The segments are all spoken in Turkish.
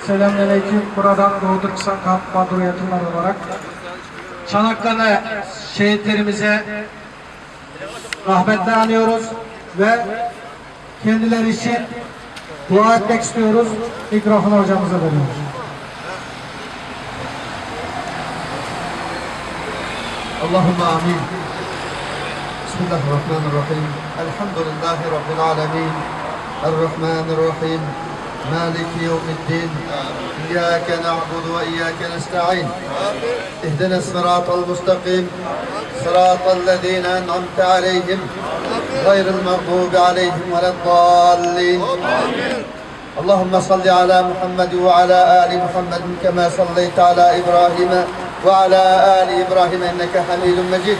Selamünaleyküm. Buradan Doğu Türkistan Kamp Kadro Yatırımlar olarak Çanakkale şehitlerimize rahmetle anıyoruz ve kendileri için dua etmek istiyoruz. Mikrofonu hocamıza veriyoruz. Allahümme amin. Bismillahirrahmanirrahim. Elhamdülillahi Rabbil alemin. Errahmanirrahim. Maliki yevmiddin. İyyâke na'budu ve iyyâke nesta'in. İhdina sıratal mustakim. Sıratallezîne en'amte aleyhim. Gayril mağdubi aleyhim veleddallin. Allahümme salli ala Muhammed ve ala ali Muhammed kema salleyte ala İbrahim ve ala ali İbrahim inneke hamidun mecid.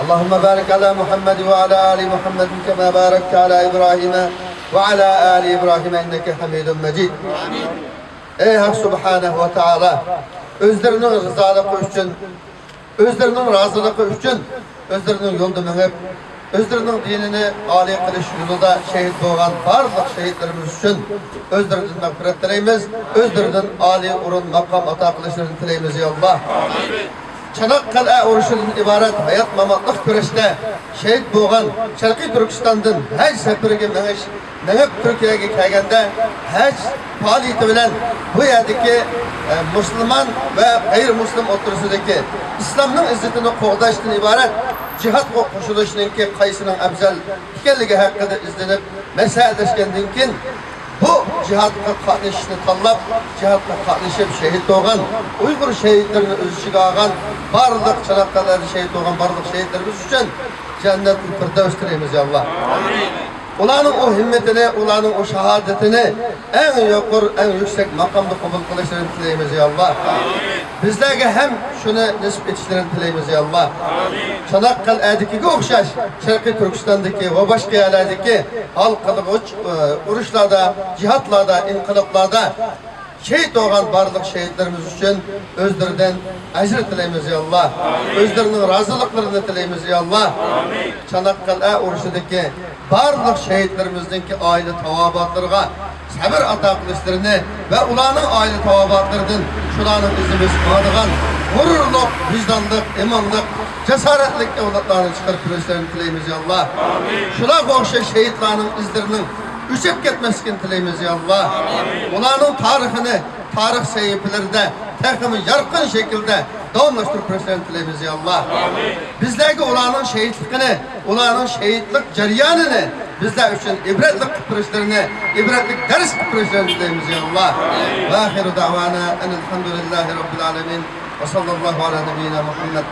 Allahümme barik ala Muhammed ve ala ali Muhammed kema barekte ala İbrahim ve ala ali İbrahim inneke hamidun mecid. Ey Hak Subhanahu ve Teala, özlerinin rızalığı üçün, özlerinin razılığı üçün, özlerinin yolda menip, özlerinin dinini âli kılış yolunda şehit doğan barlıq şehitlerimiz üçün özlerinden mağfiret dileyimiz, özlerinden âli urun makam ata kılışlarını dileyimiz ya Allah. Çanakkale uruşunun ibaret hayat mamatlık güreşte şehit doğan Şarkı Türkistan'dan her sefirge menip Türkiye'ye kelgende her faaliyeti bilen bu yerdeki Müslüman ve gayrimüslim oturusundaki İslam'ın izzetini qoğdaştan ibaret cihat koşuluşunun ki kayısının abzal ikenligi hakkında izlenip meseleleşkenden kin bu cihatla katlaşını tanlap, cihatla katlaşıp şehit doğan, Uygur şehitlerini öz içine ağan, barlık Çanakkale'de şehit doğan barlık şehitlerimiz için cennet-ül firdevs dileyimiz ya Allah. Ulanın o himmetini, ulanın o şehadetini en yukarı, en yüksek makamda kabul kılışlarını dileyimiz ya Allah. Bizlerge hem şunu nisp etişlerini dileyimiz ya Allah. Çanakkale'deki okşaş, Şarkı Türkistan'daki ve başka yerlerdeki halkalık uruşlarda, cihatlarda, inkılaplarda şehit olan barlık şehitlerimiz için özlerinden ecir dileyimiz ya Allah. Özlerinin razılıklarını dileyimiz ya Allah. Çanakkale uruşundaki barlık şehitlerimizdeki aile tavabatlarına sabır ata kılışlarını ve ulanın aile tavabatlarından şulanın izimiz bağlıgan gururluk, vicdanlık, imanlık, cesaretlik evlatlarını çıkarıp kılışlarını dileyimiz ya Allah. Şula koğuşa şehitlerin izlerinin üçüp gitmeskin dileyimiz ya Allah. Ulanın tarihini, tarih seyiplerinde takımı yarkın şekilde davamlaştırıp kılışlarını dileyimiz ya Allah. Bizdeki ulanın şehitlikini, ulanın şehitlik ceryanını bizler için ibretlik kıpırışlarını, ibretlik ders kıpırışlarını dileyimiz ya Allah. Ve ahiru davana enelhamdülillahi rabbil alemin ve sallallahu ala nebiyyina Muhammed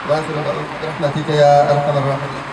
ve ahiru rahmetike ya erhamer rahimin.